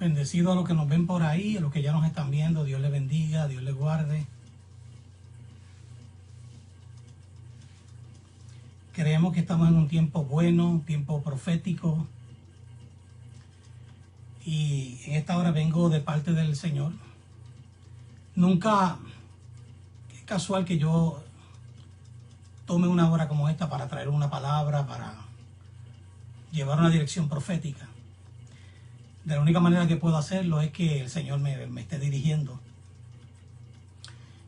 Bendecido a los que nos ven por ahí, a los que ya nos están viendo. Dios les bendiga, Dios les guarde. Creemos que estamos en un tiempo bueno, un tiempo profético. Y en esta hora vengo de parte del Señor. Nunca es casual que yo tome una hora como esta para traer una palabra, para llevar una dirección profética. De la única manera que puedo hacerlo es que el Señor me esté dirigiendo.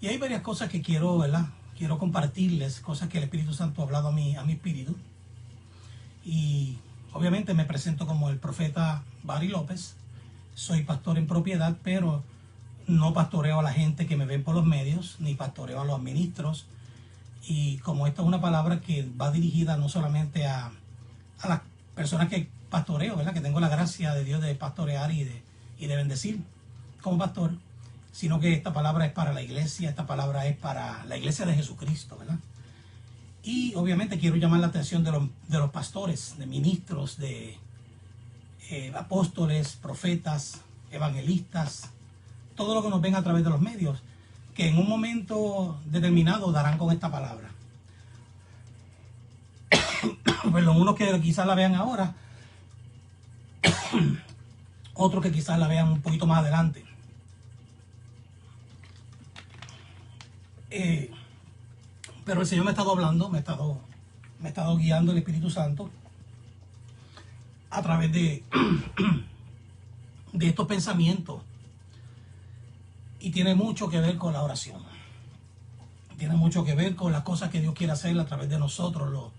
Y hay varias cosas que quiero, ¿verdad? Quiero compartirles, cosas que el Espíritu Santo ha hablado a mi espíritu. Y obviamente me presento como el profeta Barry López. Soy pastor en propiedad, pero no pastoreo a la gente que me ven por los medios, ni pastoreo a los ministros. Y como esta es una palabra que va dirigida no solamente a las personas que pastoreo, ¿verdad? Que tengo la gracia de Dios de pastorear y de bendecir como pastor, sino que esta palabra es para la iglesia, esta palabra es para la iglesia de Jesucristo, ¿verdad? Y obviamente quiero llamar la atención de los pastores, de ministros, de apóstoles, profetas, evangelistas, todo lo que nos ven a través de los medios, que en un momento determinado darán con esta palabra. Pues unos que quizás la vean ahora, otros que quizás la vean un poquito más adelante. Pero el Señor me ha estado hablando, me ha estado guiando el Espíritu Santo a través de estos pensamientos. Y tiene mucho que ver con la oración. Tiene mucho que ver con las cosas que Dios quiere hacer a través de nosotros,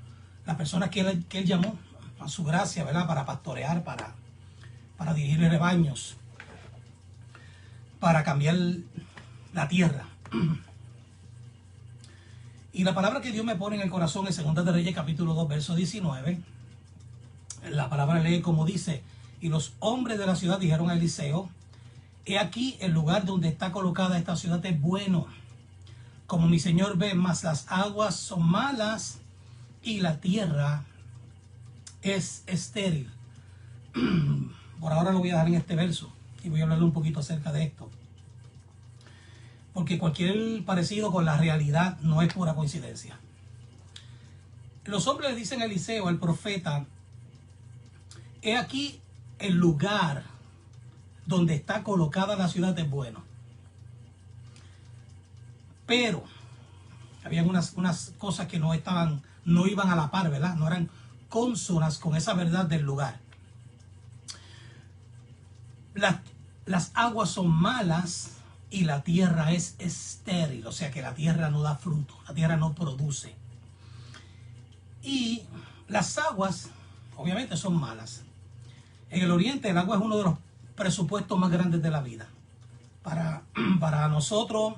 las personas que Él llamó a su gracia, ¿verdad? Para pastorear, para dirigir rebaños, para cambiar la tierra. Y la palabra que Dios me pone en el corazón en 2 de Reyes capítulo 2, verso 19, la palabra lee como dice: y los hombres de la ciudad dijeron a Eliseo: he aquí el lugar donde está colocada esta ciudad es bueno, como mi señor ve, mas las aguas son malas y la tierra es estéril. Por ahora lo voy a dejar en este verso y voy a hablarle un poquito acerca de esto, porque cualquier parecido con la realidad no es pura coincidencia. Los hombres le dicen a Eliseo, al profeta: he aquí el lugar donde está colocada la ciudad es bueno. Pero habían unas cosas que no iban a la par, ¿verdad? No eran cónsonas con esa verdad del lugar. Las aguas son malas y la tierra es estéril, o sea que la tierra no da fruto, la tierra no produce. Y las aguas obviamente son malas. En el oriente el agua es uno de los presupuestos más grandes de la vida. Para nosotros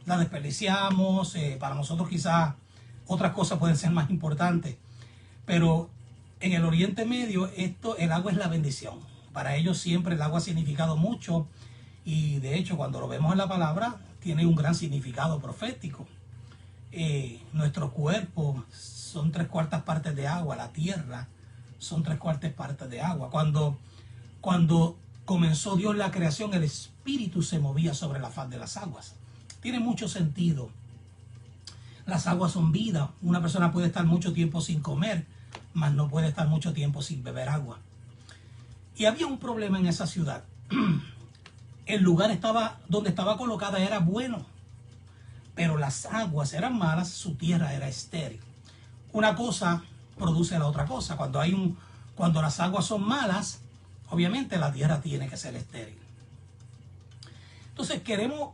la desperdiciamos, para nosotros quizás otras cosas pueden ser más importantes, pero en el Oriente Medio el agua es la bendición. Para ellos siempre el agua ha significado mucho, y de hecho cuando lo vemos en la palabra tiene un gran significado profético. Nuestro cuerpo son 3/4 partes de agua, la tierra son 3/4 partes de agua. Cuando comenzó Dios la creación, el Espíritu se movía sobre la faz de las aguas. Tiene mucho sentido. Las aguas son vida. Una persona puede estar mucho tiempo sin comer, mas no puede estar mucho tiempo sin beber agua. Y había un problema en esa ciudad. El lugar donde estaba colocada era bueno, pero las aguas eran malas, su tierra era estéril. Una cosa produce la otra cosa. Cuando las aguas son malas, obviamente la tierra tiene que ser estéril. Entonces queremos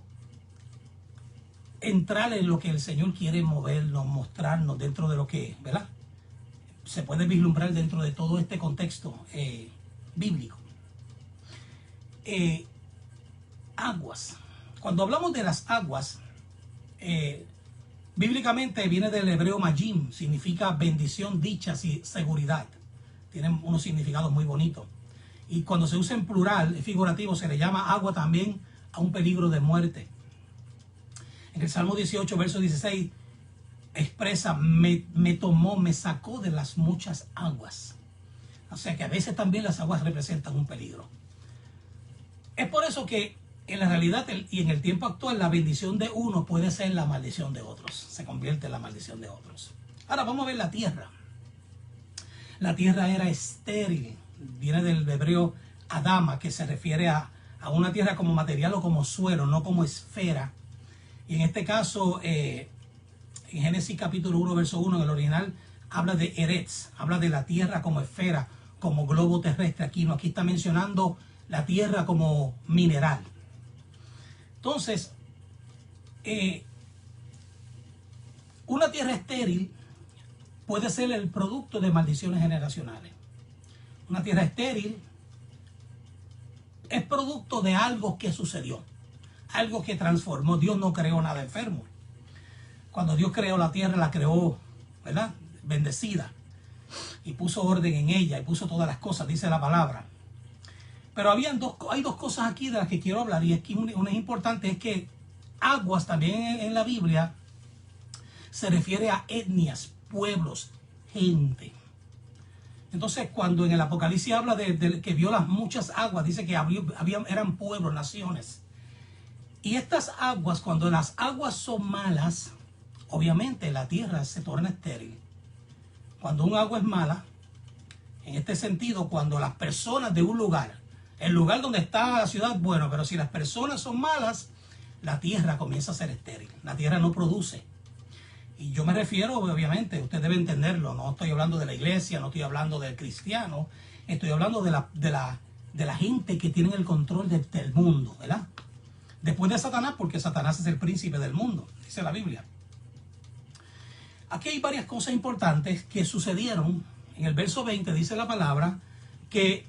entrar en lo que el Señor quiere movernos, mostrarnos dentro de lo que, ¿verdad?, se puede vislumbrar dentro de todo este contexto bíblico. Aguas. Cuando hablamos de las aguas, bíblicamente viene del hebreo majim, significa bendición, dicha y seguridad. Tienen unos significados muy bonitos. Y cuando se usa en plural, figurativo, se le llama agua también a un peligro de muerte. En el Salmo 18, verso 16, expresa: me tomó, me sacó de las muchas aguas. O sea que a veces también las aguas representan un peligro. Es por eso que en la realidad y en el tiempo actual la bendición de uno puede ser la maldición de otros. Se convierte en la maldición de otros. Ahora vamos a ver la tierra. La tierra era estéril. Viene del hebreo Adama, que se refiere a una tierra como material o como suelo, no como esfera. Y en este caso, en Génesis capítulo 1, verso 1, en el original, habla de Eretz, habla de la tierra como esfera, como globo terrestre. Aquí está mencionando la tierra como mineral. Entonces, una tierra estéril puede ser el producto de maldiciones generacionales. Una tierra estéril es producto de algo que sucedió, algo que transformó. Dios no creó nada enfermo. Cuando Dios creó la tierra, la creó, ¿verdad?, bendecida, y puso orden en ella, y puso todas las cosas, dice la palabra. Pero hay dos cosas aquí de las que quiero hablar, y es que una es importante, es que aguas también en la Biblia se refiere a etnias, pueblos, gente. Entonces, cuando en el Apocalipsis habla de que vio las muchas aguas, dice que eran pueblos, naciones. Y estas aguas, cuando las aguas son malas, obviamente la tierra se torna estéril. Cuando un agua es mala, en este sentido, cuando las personas de un lugar, el lugar donde está la ciudad, bueno, pero si las personas son malas, la tierra comienza a ser estéril. La tierra no produce. Y yo me refiero, obviamente, usted debe entenderlo, no estoy hablando de la iglesia, no estoy hablando del cristiano, estoy hablando de la gente que tiene el control del mundo, ¿verdad? Después de Satanás, porque Satanás es el príncipe del mundo, dice la Biblia. Aquí hay varias cosas importantes que sucedieron. En el verso 20 dice la palabra que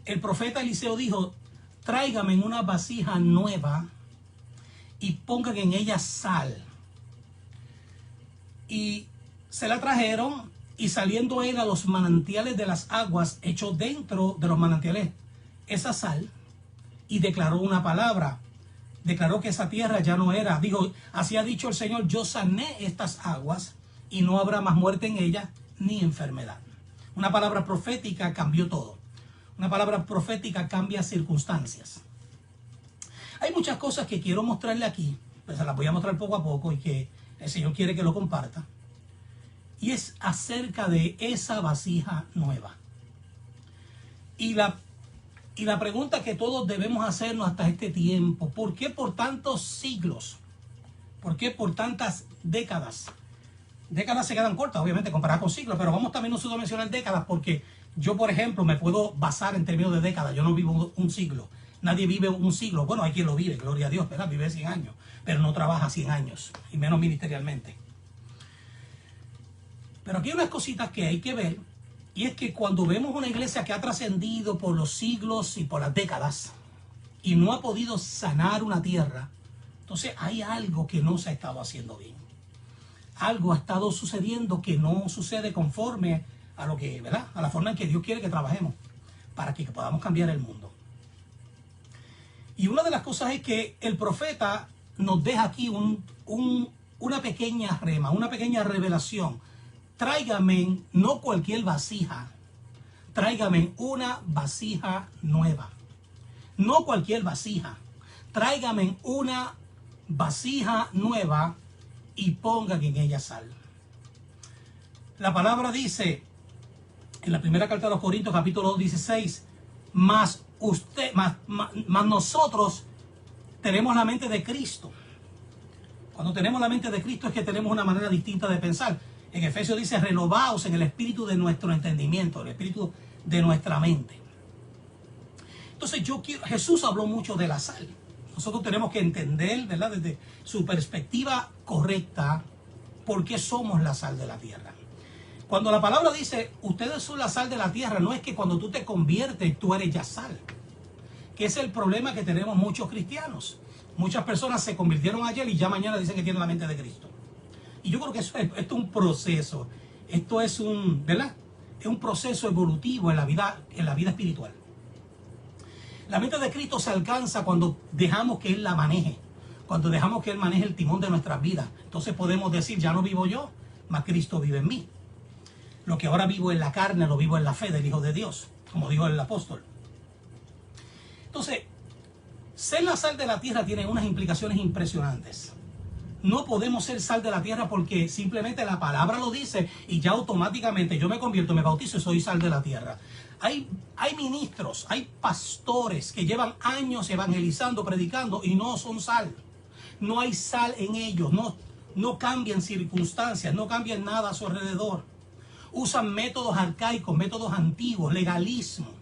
el profeta Eliseo dijo: tráigame en una vasija nueva y pongan en ella sal. Y se la trajeron, y saliendo él a los manantiales de las aguas, echó dentro de los manantiales esa sal y declaró una palabra. Declaró que esa tierra ya no era. Dijo: así ha dicho el Señor, yo sané estas aguas y no habrá más muerte en ellas ni enfermedad. Una palabra profética cambió todo. Una palabra profética cambia circunstancias. Hay muchas cosas que quiero mostrarle aquí, pues se las voy a mostrar poco a poco y que el Señor quiere que lo comparta. Y es acerca de esa vasija nueva. Y la pregunta que todos debemos hacernos hasta este tiempo: ¿por qué por tantos siglos? ¿Por qué por tantas décadas? Décadas se quedan cortas, obviamente, comparadas con siglos, pero vamos también nosotros a mencionar décadas, porque yo, por ejemplo, me puedo basar en términos de décadas. Yo no vivo un siglo. Nadie vive un siglo. Bueno, hay quien lo vive, gloria a Dios, ¿verdad? Vive 100 años, pero no trabaja 100 años, y menos ministerialmente. Pero aquí hay unas cositas que hay que ver, y es que cuando vemos una iglesia que ha trascendido por los siglos y por las décadas, y no ha podido sanar una tierra, entonces hay algo que no se ha estado haciendo bien. Algo ha estado sucediendo que no sucede conforme a lo que, ¿verdad?, a la forma en que Dios quiere que trabajemos para que podamos cambiar el mundo. Y una de las cosas es que el profeta nos deja aquí una pequeña rema, una pequeña revelación. Tráigame no cualquier vasija, tráigame una vasija nueva. No cualquier vasija, tráigame una vasija nueva y pongan en ella sal. La palabra dice en la primera carta de los Corintios, capítulo 16, mas nosotros tenemos la mente de Cristo. Cuando tenemos la mente de Cristo es que tenemos una manera distinta de pensar. En Efesios dice: renovaos en el espíritu de nuestro entendimiento, el espíritu de nuestra mente. Entonces Jesús habló mucho de la sal. Nosotros tenemos que entender, ¿verdad?, desde su perspectiva correcta, por qué somos la sal de la tierra. Cuando la palabra dice, ustedes son la sal de la tierra, no es que cuando tú te conviertes, tú eres ya sal. Que es el problema que tenemos muchos cristianos. Muchas personas se convirtieron ayer y ya mañana dicen que tienen la mente de Cristo. Y yo creo que esto es un proceso. Esto es ¿verdad?, es un proceso evolutivo en la vida espiritual. La mente de Cristo se alcanza cuando dejamos que Él la maneje, cuando dejamos que Él maneje el timón de nuestras vidas. Entonces podemos decir: ya no vivo yo, mas Cristo vive en mí. Lo que ahora vivo en la carne, lo vivo en la fe del Hijo de Dios, como dijo el apóstol. Entonces, Ser la sal de la tierra tiene unas implicaciones impresionantes. No podemos ser sal de la tierra porque simplemente la palabra lo dice y ya automáticamente yo me convierto, me bautizo y soy sal de la tierra. Hay ministros, hay pastores que llevan años evangelizando, predicando y no son sal. No hay sal en ellos, no cambian circunstancias, no cambian nada a su alrededor. Usan métodos arcaicos, métodos antiguos, legalismo.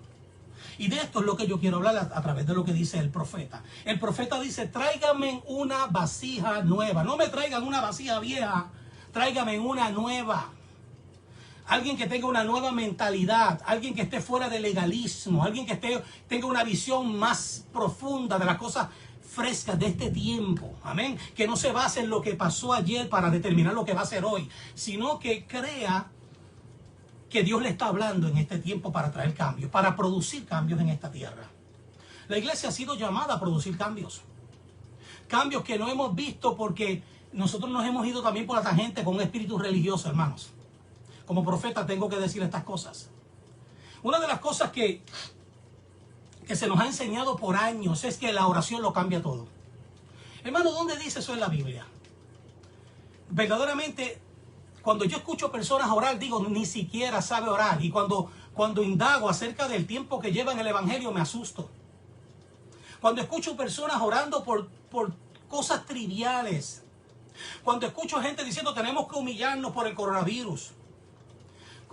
Y de esto es lo que yo quiero hablar a través de lo que dice el profeta. El profeta dice, tráigame una vasija nueva. No me traigan una vasija vieja, tráigame una nueva. Alguien que tenga una nueva mentalidad, alguien que esté fuera de legalismo, alguien que tenga una visión más profunda de las cosas frescas de este tiempo. Amén. Que no se base en lo que pasó ayer para determinar lo que va a ser hoy, sino que crea que Dios le está hablando en este tiempo para traer cambios, para producir cambios en esta tierra. La iglesia ha sido llamada a producir cambios. Cambios que no hemos visto porque nosotros nos hemos ido también por la tangente con un espíritu religioso, hermanos. Como profeta tengo que decir estas cosas. Una de las cosas que se nos ha enseñado por años es que la oración lo cambia todo. Hermano, ¿dónde dice eso en la Biblia? Verdaderamente, cuando yo escucho personas orar, digo, ni siquiera sabe orar. Y cuando indago acerca del tiempo que lleva en el Evangelio, me asusto. Cuando escucho personas orando por cosas triviales. Cuando escucho gente diciendo, tenemos que humillarnos por el coronavirus.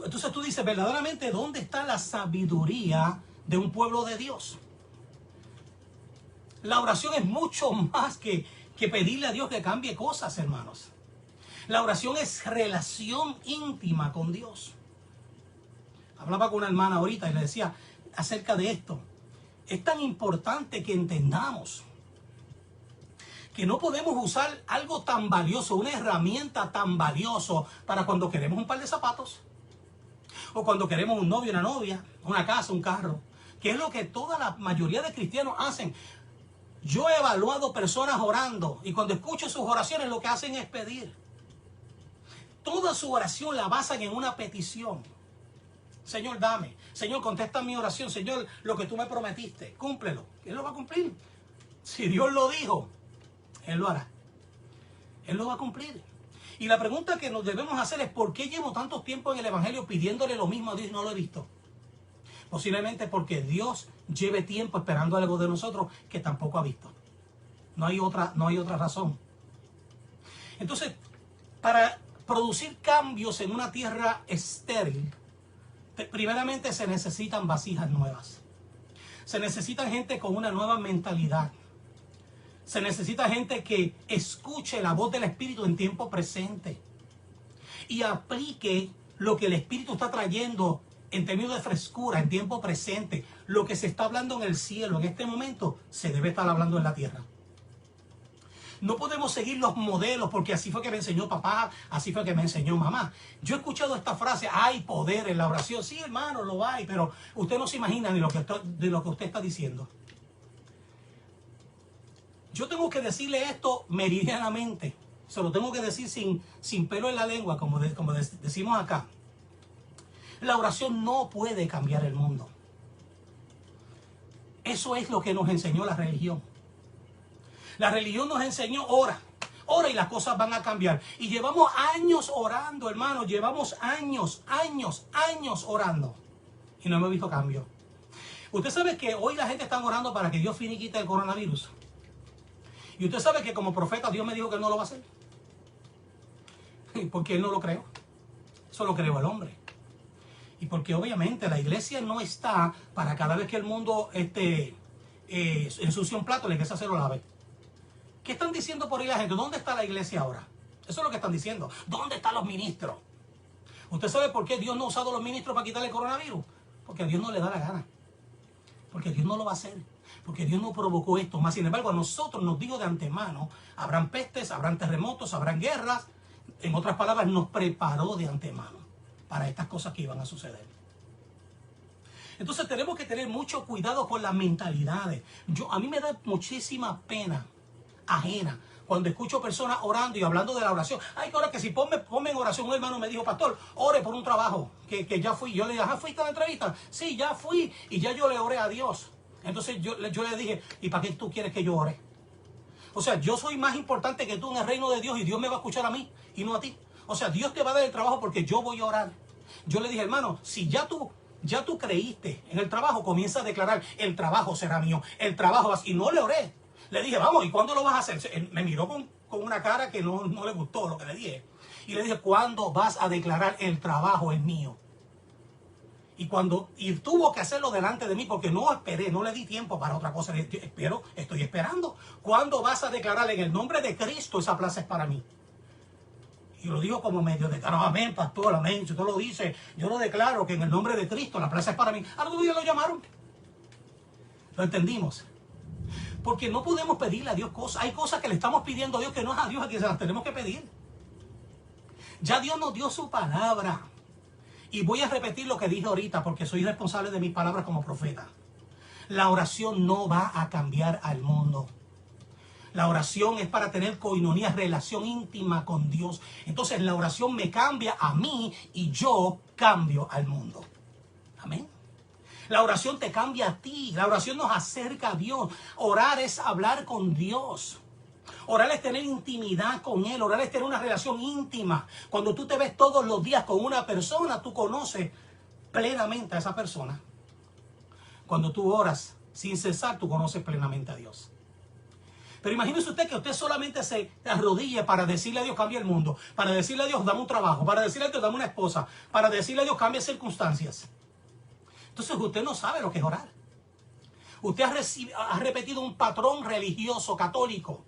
Entonces tú dices, verdaderamente, ¿dónde está la sabiduría de un pueblo de Dios? La oración es mucho más que pedirle a Dios que cambie cosas, hermanos. La oración es relación íntima con Dios. Hablaba con una hermana ahorita y le decía acerca de esto. Es tan importante que entendamos que no podemos usar algo tan valioso, una herramienta tan valiosa para cuando queremos un par de zapatos. O cuando queremos un novio, una novia, una casa, un carro. Que es lo que toda la mayoría de cristianos hacen. Yo he evaluado personas orando y cuando escucho sus oraciones lo que hacen es pedir. Toda su oración la basan en una petición. Señor, dame. Señor, contesta mi oración. Señor, lo que tú me prometiste, cúmplelo. Él lo va a cumplir. Si Dios lo dijo, Él lo hará. Él lo va a cumplir. Y la pregunta que nos debemos hacer es, ¿por qué llevo tanto tiempo en el Evangelio pidiéndole lo mismo a Dios y no lo he visto? Posiblemente porque Dios lleve tiempo esperando algo de nosotros que tampoco ha visto. No hay otra razón. Entonces, para producir cambios en una tierra estéril, primeramente se necesitan vasijas nuevas. Se necesita gente con una nueva mentalidad. Se necesita gente que escuche la voz del Espíritu en tiempo presente y aplique lo que el Espíritu está trayendo en términos de frescura, en tiempo presente. Lo que se está hablando en el cielo en este momento se debe estar hablando en la tierra. No podemos seguir los modelos porque así fue que me enseñó papá, así fue que me enseñó mamá. Yo he escuchado esta frase, hay poder en la oración. Sí, hermano, lo hay, pero usted no se imagina de lo que usted está diciendo. Yo tengo que decirle esto meridianamente. Se lo tengo que decir sin pelo en la lengua, como decimos acá. La oración no puede cambiar el mundo. Eso es lo que nos enseñó la religión. La religión nos enseñó, ora y las cosas van a cambiar. Y llevamos años orando, hermanos. Llevamos años orando. Y no hemos visto cambio. Usted sabe que hoy la gente está orando para que Dios finiquite el coronavirus. Y usted sabe que como profeta Dios me dijo que Él no lo va a hacer. Porque Él no lo creó. Eso lo creó el hombre. Y porque obviamente la iglesia no está para cada vez que el mundo ensucia un plato, la iglesia se lo lave. ¿Qué están diciendo por ahí la gente? ¿Dónde está la iglesia ahora? Eso es lo que están diciendo. ¿Dónde están los ministros? ¿Usted sabe por qué Dios no ha usado los ministros para quitar el coronavirus? Porque a Dios no le da la gana. Porque Dios no lo va a hacer. Porque Dios no provocó esto. Más sin embargo, a nosotros nos dijo de antemano, habrán pestes, habrán terremotos, habrán guerras. En otras palabras, nos preparó de antemano para estas cosas que iban a suceder. Entonces tenemos que tener mucho cuidado con las mentalidades. A mí me da muchísima pena ajena cuando escucho personas orando y hablando de la oración. Ay, que ahora que si ponme en oración. Un hermano me dijo, pastor, ore por un trabajo que ya fui. Yo le dije, ¿fuiste a la entrevista? Sí, ya fui y ya yo le oré a Dios. Entonces yo le dije, ¿y para qué tú quieres que yo ore? O sea, yo soy más importante que tú en el reino de Dios y Dios me va a escuchar a mí y no a ti. O sea, Dios te va a dar el trabajo porque yo voy a orar. Yo le dije, hermano, si ya tú creíste en el trabajo, comienza a declarar, el trabajo será mío, el trabajo va. Y no le oré. Le dije, vamos, ¿y cuándo lo vas a hacer? Él me miró con una cara que no le gustó lo que le dije. Y le dije, ¿cuándo vas a declarar el trabajo es mío? Y tuvo que hacerlo delante de mí porque no esperé, no le di tiempo para otra cosa. Estoy esperando. ¿Cuándo vas a declarar en el nombre de Cristo esa plaza es para mí? Y lo digo como medio de claro, amén, pastor, amén. Si usted lo dice, yo lo declaro que en el nombre de Cristo la plaza es para mí. Al otro día lo llamaron. Lo entendimos. Porque no podemos pedirle a Dios cosas. Hay cosas que le estamos pidiendo a Dios que no es a Dios a quien se las tenemos que pedir. Ya Dios nos dio su palabra. Y voy a repetir lo que dije ahorita porque soy responsable de mis palabras como profeta. La oración no va a cambiar al mundo. La oración es para tener coinonía, relación íntima con Dios. Entonces la oración me cambia a mí y yo cambio al mundo. Amén. La oración te cambia a ti. La oración nos acerca a Dios. Orar es hablar con Dios. Orar es tener intimidad con Él. Orar es tener una relación íntima. Cuando tú te ves todos los días con una persona, tú conoces plenamente a esa persona. Cuando tú oras sin cesar, tú conoces plenamente a Dios. Pero imagínese usted que usted solamente se arrodille para decirle a Dios cambia el mundo, para decirle a Dios dame un trabajo, para decirle a Dios dame una esposa, para decirle a Dios cambia circunstancias. Entonces usted no sabe lo que es orar. Usted ha repetido un patrón religioso católico.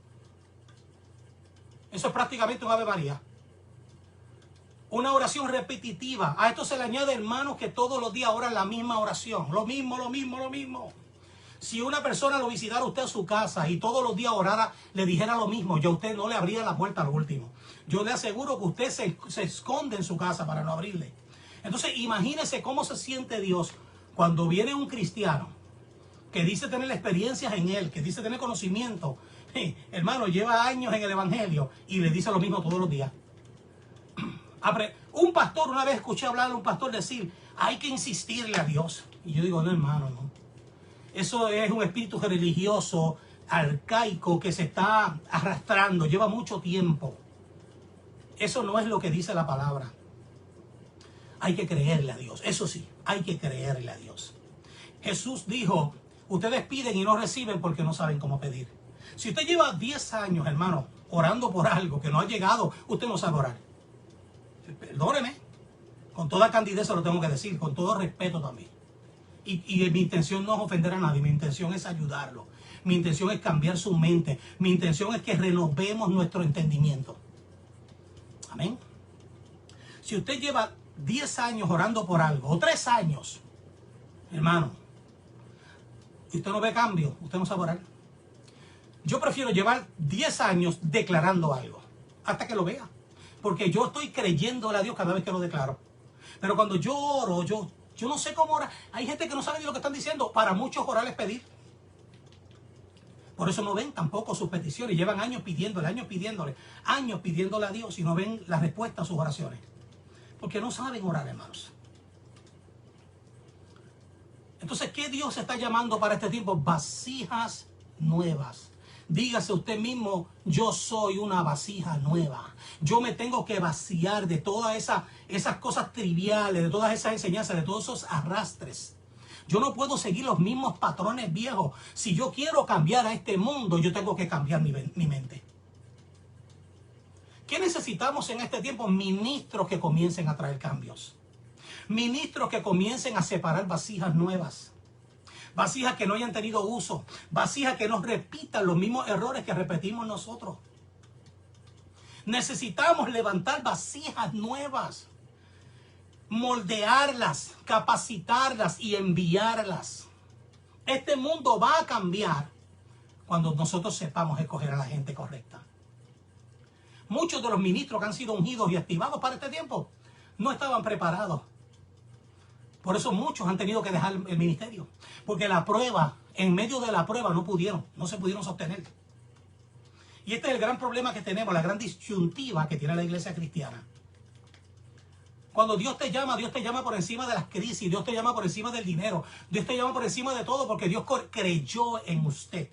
Eso es prácticamente un Ave María. Una oración repetitiva. A esto se le añade, hermanos, que todos los días oran la misma oración. Lo mismo. Si una persona lo visitara a usted a su casa y todos los días orara, le dijera lo mismo, yo a usted no le abriría la puerta al último. Yo le aseguro que usted se esconde en su casa para no abrirle. Entonces, imagínese cómo se siente Dios cuando viene un cristiano que dice tener experiencias en Él, que dice tener conocimiento. Hermano, lleva años en el Evangelio y le dice lo mismo todos los días. Un pastor, una vez escuché hablar a un pastor decir, hay que insistirle a Dios. Y yo digo, no, hermano, no. Eso es un espíritu religioso, arcaico, que se está arrastrando, lleva mucho tiempo. Eso no es lo que dice la palabra. Hay que creerle a Dios. Eso sí, hay que creerle a Dios. Jesús dijo, ustedes piden y no reciben porque no saben cómo pedir. Si usted lleva 10 años, hermano, orando por algo que no ha llegado, usted no sabe orar. Perdóneme, con toda candidez lo tengo que decir, con todo respeto también. Y mi intención no es ofender a nadie, mi intención es ayudarlo. Mi intención es cambiar su mente. Mi intención es que renovemos nuestro entendimiento. Amén. Si usted lleva 10 años orando por algo, o 3 años, hermano, y usted no ve cambio, usted no sabe orar. Yo prefiero llevar 10 años declarando algo, hasta que lo vea. Porque yo estoy creyéndole a Dios cada vez que lo declaro. Pero cuando yo oro, yo no sé cómo orar. Hay gente que no sabe ni lo que están diciendo. Para muchos orar es pedir. Por eso no ven tampoco sus peticiones. Llevan años pidiéndole a Dios y no ven la respuesta a sus oraciones. Porque no saben orar, hermanos. Entonces, ¿qué Dios está llamando para este tiempo? Vasijas nuevas. Dígase usted mismo, yo soy una vasija nueva. Yo me tengo que vaciar de todas esas cosas triviales, de todas esas enseñanzas, de todos esos arrastres. Yo no puedo seguir los mismos patrones viejos. Si yo quiero cambiar a este mundo, yo tengo que cambiar mi mente. ¿Qué necesitamos en este tiempo? Ministros que comiencen a traer cambios. Ministros que comiencen a separar vasijas nuevas. Vasijas que no hayan tenido uso. Vasijas que no repitan los mismos errores que repetimos nosotros. Necesitamos levantar vasijas nuevas. Moldearlas, capacitarlas y enviarlas. Este mundo va a cambiar cuando nosotros sepamos escoger a la gente correcta. Muchos de los ministros que han sido ungidos y activados para este tiempo no estaban preparados. Por eso muchos han tenido que dejar el ministerio. Porque la prueba, en medio de la prueba no se pudieron sostener. Y este es el gran problema que tenemos, la gran disyuntiva que tiene la iglesia cristiana. Cuando Dios te llama por encima de las crisis, Dios te llama por encima del dinero, Dios te llama por encima de todo porque Dios creyó en usted.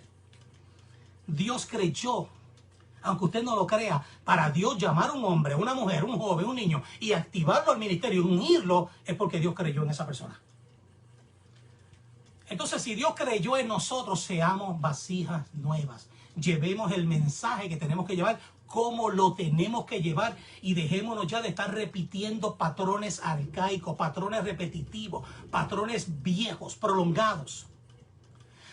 Dios creyó, aunque usted no lo crea, para Dios llamar a un hombre, una mujer, un joven, un niño y activarlo al ministerio y unirlo es porque Dios creyó en esa persona. Entonces, si Dios creyó en nosotros, seamos vasijas nuevas. Llevemos el mensaje que tenemos que llevar, como lo tenemos que llevar y dejémonos ya de estar repitiendo patrones arcaicos, patrones repetitivos, patrones viejos, prolongados.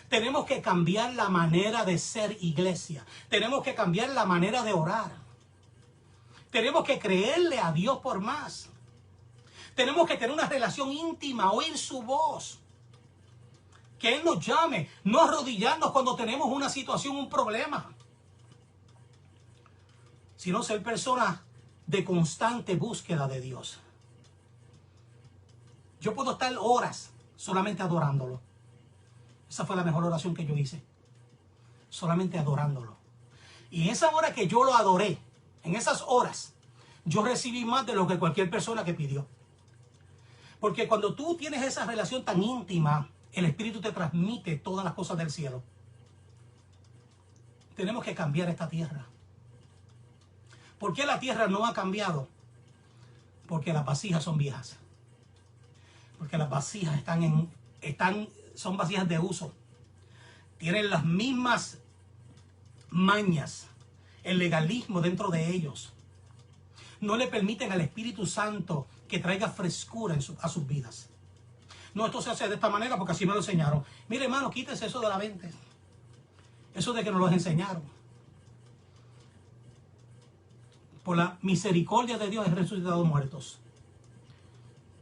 Tenemos que cambiar la manera de ser iglesia. Tenemos que cambiar la manera de orar. Tenemos que creerle a Dios por más. Tenemos que tener una relación íntima, oír su voz. Que Él nos llame, no arrodillarnos cuando tenemos una situación, un problema. Sino ser personas de constante búsqueda de Dios. Yo puedo estar horas solamente adorándolo. Esa fue la mejor oración que yo hice. Solamente adorándolo. Y en esa hora que yo lo adoré, en esas horas, yo recibí más de lo que cualquier persona que pidió. Porque cuando tú tienes esa relación tan íntima, el Espíritu te transmite todas las cosas del cielo. Tenemos que cambiar esta tierra. ¿Por qué la tierra no ha cambiado? Porque las vasijas son viejas. Porque las vasijas son vasijas de uso. Tienen las mismas mañas, el legalismo dentro de ellos. No le permiten al Espíritu Santo que traiga frescura a sus vidas. No, esto se hace de esta manera porque así me lo enseñaron. Mire, hermano, quítese eso de la mente. Eso de que nos lo enseñaron. Por la misericordia de Dios he resucitado muertos.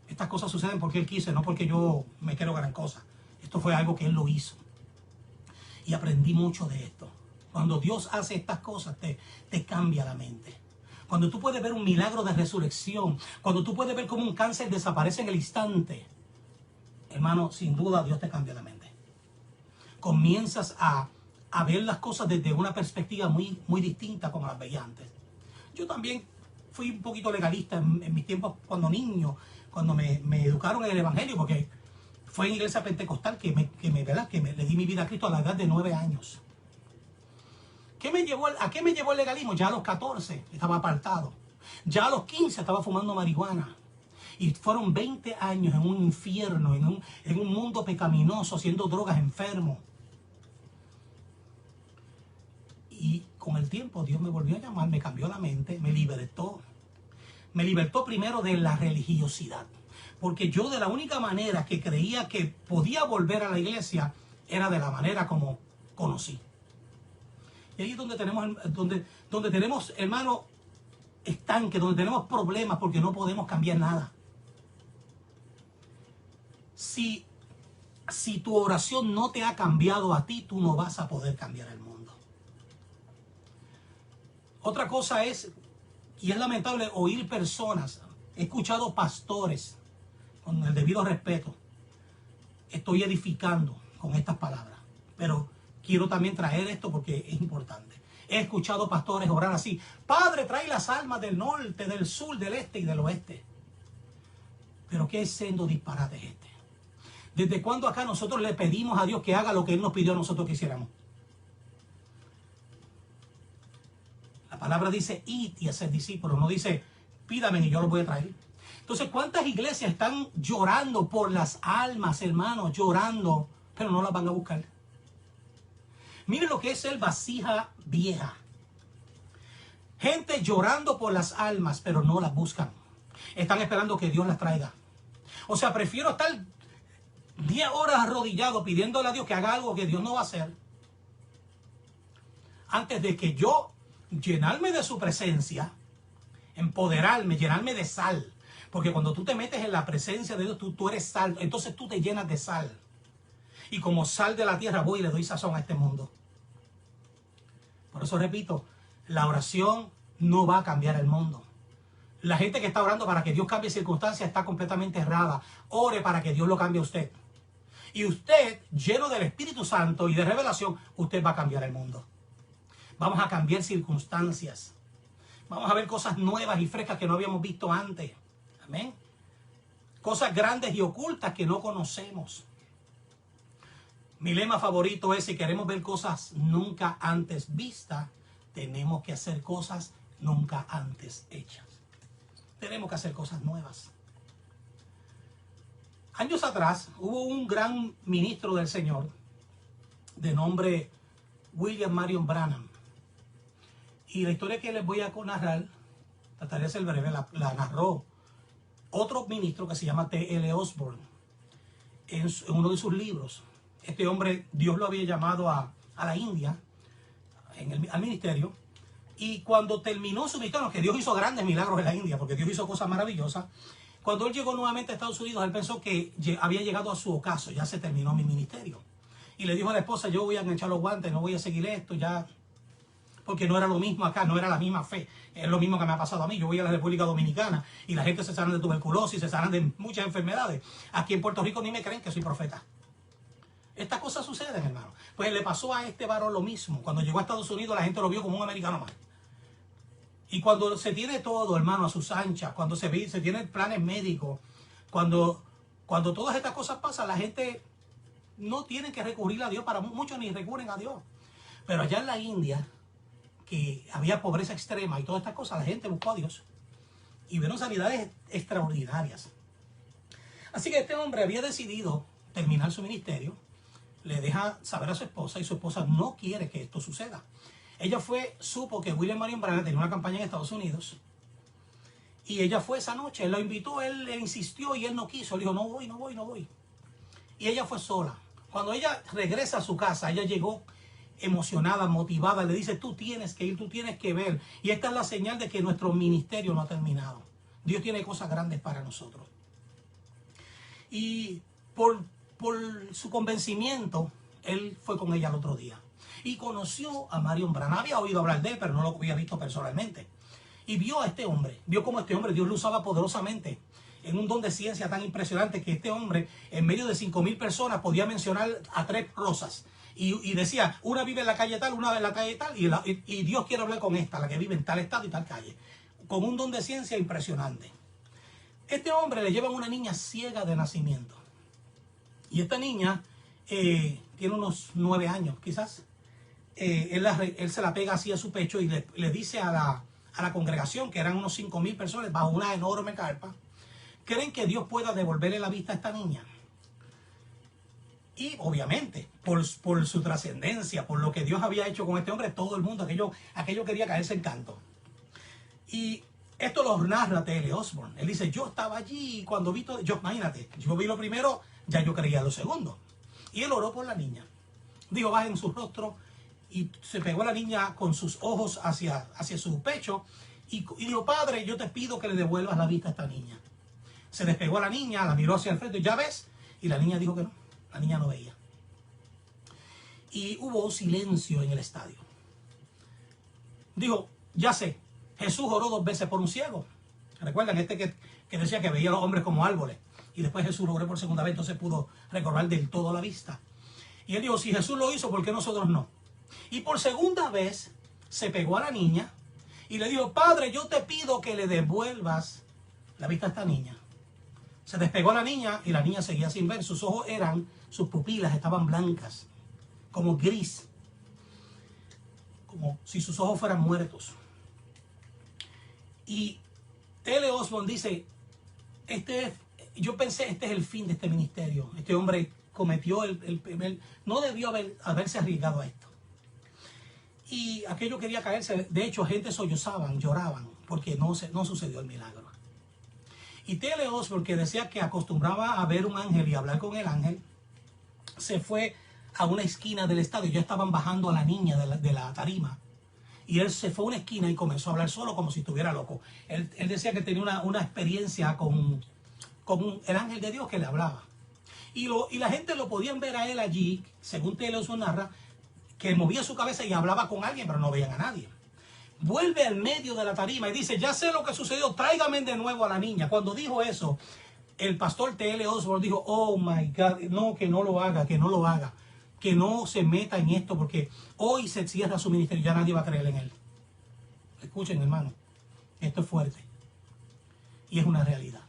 Estas cosas suceden porque Él quiso, no porque yo me quiero gran cosa. Esto fue algo que Él lo hizo. Y aprendí mucho de esto. Cuando Dios hace estas cosas, te cambia la mente. Cuando tú puedes ver un milagro de resurrección, cuando tú puedes ver cómo un cáncer desaparece en el instante, hermano, sin duda Dios te cambia la mente. Comienzas a ver las cosas desde una perspectiva muy, muy distinta como las veía antes. Yo también fui un poquito legalista en mis tiempos cuando niño, cuando me educaron en el Evangelio, porque fue en iglesia pentecostal que le di mi vida a Cristo a la edad de 9 años. ¿A qué me llevó el legalismo? Ya a los 14 estaba apartado. Ya a los 15 estaba fumando marihuana. Y fueron 20 años en un infierno, en un mundo pecaminoso, haciendo drogas, enfermo. Y con el tiempo Dios me volvió a llamar, me cambió la mente, me libertó. Me libertó primero de la religiosidad. Porque yo de la única manera que creía que podía volver a la iglesia era de la manera como conocí. Y ahí es donde tenemos, hermano, estanque, donde tenemos problemas porque no podemos cambiar nada. Si tu oración no te ha cambiado a ti, tú no vas a poder cambiar el mundo. Otra cosa es, y es lamentable oír personas, he escuchado pastores, con el debido respeto, estoy edificando con estas palabras, pero quiero también traer esto porque es importante. He escuchado pastores orar así: Padre, trae las almas del norte, del sur, del este y del oeste. Pero qué sendo disparate es este. ¿Desde cuándo acá nosotros le pedimos a Dios que haga lo que Él nos pidió a nosotros que hiciéramos? La palabra dice id y hacer discípulos, no dice pídame y yo los voy a traer. Entonces, ¿cuántas iglesias están llorando por las almas, hermanos? Llorando, pero no las van a buscar. Miren lo que es el vasija vieja. Gente llorando por las almas, pero no las buscan. Están esperando que Dios las traiga. O sea, prefiero estar 10 horas arrodillado pidiéndole a Dios que haga algo que Dios no va a hacer, antes de que yo llenarme de su presencia, empoderarme, llenarme de sal. Porque cuando tú te metes en la presencia de Dios, tú eres sal. Entonces tú te llenas de sal. Y como sal de la tierra voy y le doy sazón a este mundo. Por eso repito, la oración no va a cambiar el mundo. La gente que está orando para que Dios cambie circunstancias está completamente errada. Ore para que Dios lo cambie a usted. Y usted, lleno del Espíritu Santo y de revelación, usted va a cambiar el mundo. Vamos a cambiar circunstancias. Vamos a ver cosas nuevas y frescas que no habíamos visto antes. Amén. Cosas grandes y ocultas que no conocemos. Mi lema favorito es: si queremos ver cosas nunca antes vistas, tenemos que hacer cosas nunca antes hechas. Tenemos que hacer cosas nuevas. Años atrás hubo un gran ministro del Señor de nombre William Marion Branham. Y la historia que les voy a narrar, trataré de ser breve, la narró otro ministro que se llama T.L. Osborne en uno de sus libros. Este hombre, Dios lo había llamado a la India, al ministerio. Y cuando terminó su ministerio, que Dios hizo grandes milagros en la India, porque Dios hizo cosas maravillosas, cuando él llegó nuevamente a Estados Unidos, él pensó que había llegado a su ocaso, ya se terminó mi ministerio. Y le dijo a la esposa: yo voy a enganchar los guantes, no voy a seguir esto, ya, porque no era lo mismo acá, no era la misma fe. Es lo mismo que me ha pasado a mí. Yo voy a la República Dominicana y la gente se sana de tuberculosis, se sanan de muchas enfermedades. Aquí en Puerto Rico ni me creen que soy profeta. Estas cosas suceden, hermano. Pues le pasó a este varón lo mismo. Cuando llegó a Estados Unidos, la gente lo vio como un americano más. Y cuando se tiene todo, hermano, a sus anchas, cuando se tienen planes médicos, cuando todas estas cosas pasan, la gente no tiene que recurrir a Dios. Para muchos ni recurren a Dios. Pero allá en la India, que había pobreza extrema y todas estas cosas, la gente buscó a Dios y vieron sanidades extraordinarias. Así que este hombre había decidido terminar su ministerio, le deja saber a su esposa y su esposa no quiere que esto suceda. Ella supo que William Marion Branham tenía una campaña en Estados Unidos y ella fue esa noche, él la invitó, él le insistió y él no quiso, él dijo: no voy. Y ella fue sola. Cuando ella regresa a su casa, ella llegó emocionada, motivada, le dice: tú tienes que ir, tú tienes que ver. Y esta es la señal de que nuestro ministerio no ha terminado. Dios tiene cosas grandes para nosotros. Y por su convencimiento, él fue con ella el otro día. Y conoció a Marion Branham. Había oído hablar de él, pero no lo había visto personalmente. Y vio a este hombre, vio cómo este hombre Dios lo usaba poderosamente en un don de ciencia tan impresionante que este hombre, en medio de 5,000 personas, podía mencionar a 3 rosas. Y decía: una vive en la calle tal, una en la calle tal, y Dios quiere hablar con esta, la que vive en tal estado y tal calle. Con un don de ciencia impresionante. Este hombre le lleva una niña ciega de nacimiento. Y esta niña tiene unos 9 años, quizás. Él se la pega así a su pecho y le dice a la congregación, que eran unos 5,000 personas, bajo una enorme carpa: ¿creen que Dios pueda devolverle la vista a esta niña? Y obviamente, por su trascendencia, por lo que Dios había hecho con este hombre, todo el mundo, aquello quería caerse en canto. Y esto lo narra T.L. Osborne. Él dice: yo estaba allí cuando vi todo. Imagínate, yo vi lo primero, ya yo creía lo segundo. Y él oró por la niña. Dijo: bajen su rostro. Y se pegó a la niña con sus ojos hacia su pecho. Y dijo: Padre, yo te pido que le devuelvas la vista a esta niña. Se despegó a la niña, la miró hacia el frente, ¿ya ves? Y la niña dijo que no. La niña no veía. Y hubo silencio en el estadio. Dijo: ya sé, Jesús oró 2 veces por un ciego. ¿Recuerdan? Que decía que veía a los hombres como árboles. Y después Jesús oró por segunda vez, entonces pudo recobrar del todo la vista. Y él dijo: si Jesús lo hizo, ¿por qué nosotros no? Y por segunda vez se pegó a la niña y le dijo: Padre, yo te pido que le devuelvas la vista a esta niña. Se despegó la niña y la niña seguía sin ver. Sus pupilas estaban blancas, como gris, como si sus ojos fueran muertos. Y T.L. Osborne dice: yo pensé, este es el fin de este ministerio. Este hombre cometió no debió haberse arriesgado a esto. Y aquello quería caerse. De hecho, gente sollozaban, lloraban, porque no sucedió el milagro. Y T.L. Osborne, que decía que acostumbraba a ver un ángel y hablar con el ángel, se fue a una esquina del estadio. Ya estaban bajando a la niña de la tarima. Y él se fue a una esquina y comenzó a hablar solo, como si estuviera loco. Él decía que tenía una experiencia con el ángel de Dios que le hablaba. Y la gente lo podían ver a él allí, según T.L. Osborne narra, que movía su cabeza y hablaba con alguien, pero no veían a nadie. Vuelve al medio de la tarima y dice: ya sé lo que sucedió, tráigame de nuevo a la niña. Cuando dijo eso, el pastor T.L. Osborne dijo: oh my God, no, que no lo haga, que no se meta en esto, porque hoy se cierra su ministerio, ya nadie va a creer en él. Escuchen, hermano, esto es fuerte y es una realidad.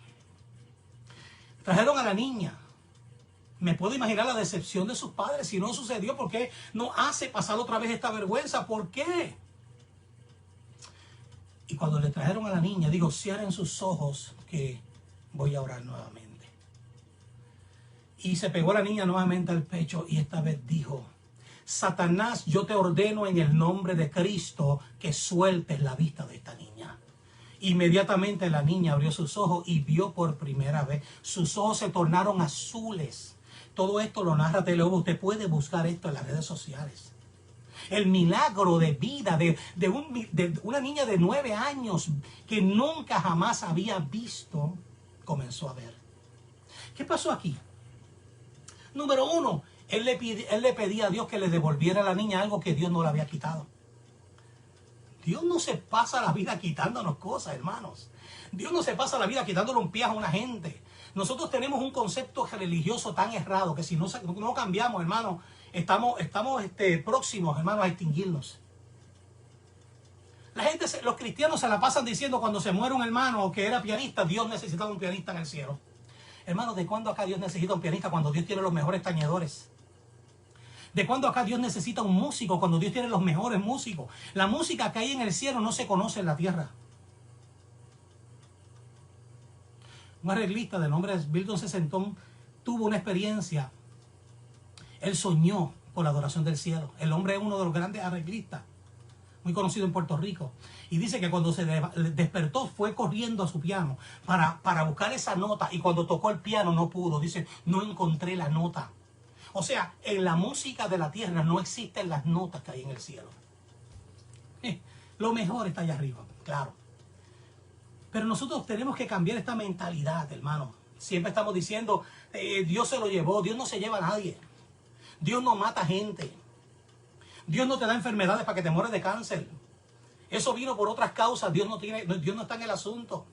Trajeron a la niña. Me puedo imaginar la decepción de sus padres. Si no sucedió, ¿por qué no hace pasar otra vez esta vergüenza? ¿Por qué? Y cuando le trajeron a la niña, digo, cierren sus ojos que voy a orar nuevamente. Y se pegó la niña nuevamente al pecho y esta vez dijo, Satanás, yo te ordeno en el nombre de Cristo que sueltes la vista de esta niña. Inmediatamente la niña abrió sus ojos y vio por primera vez. Sus ojos se tornaron azules. Todo esto lo narra Teleobo. Usted puede buscar esto en las redes sociales. El milagro de vida de una niña de 9 años que nunca jamás había visto, comenzó a ver. ¿Qué pasó aquí? Número uno, él le pedía a Dios que le devolviera a la niña algo que Dios no le había quitado. Dios no se pasa la vida quitándonos cosas, hermanos. Dios no se pasa la vida quitándole un pie a una gente. Nosotros tenemos un concepto religioso tan errado que si no cambiamos, hermano, estamos próximos, hermanos, a extinguirnos. La gente, los cristianos se la pasan diciendo cuando se muere un hermano que era pianista, Dios necesitaba un pianista en el cielo. Hermanos, ¿de cuándo acá Dios necesita un pianista cuando Dios tiene los mejores tañedores? ¿De cuándo acá Dios necesita un músico cuando Dios tiene los mejores músicos? La música que hay en el cielo no se conoce en la tierra. Un arreglista de nombre Milton Sesentón tuvo una experiencia. Él soñó por la adoración del cielo. El hombre es uno de los grandes arreglistas, muy conocido en Puerto Rico. Y dice que cuando se despertó fue corriendo a su piano para buscar esa nota. Y cuando tocó el piano no pudo. Dice, no encontré la nota. O sea, en la música de la tierra no existen las notas que hay en el cielo. Lo mejor está allá arriba, claro. Pero nosotros tenemos que cambiar esta mentalidad, hermano. Siempre estamos diciendo, Dios se lo llevó. No se lleva a nadie. Dios no mata gente. Dios no te da enfermedades para que te mueras de cáncer. Eso vino por otras causas. Dios no está en el asunto.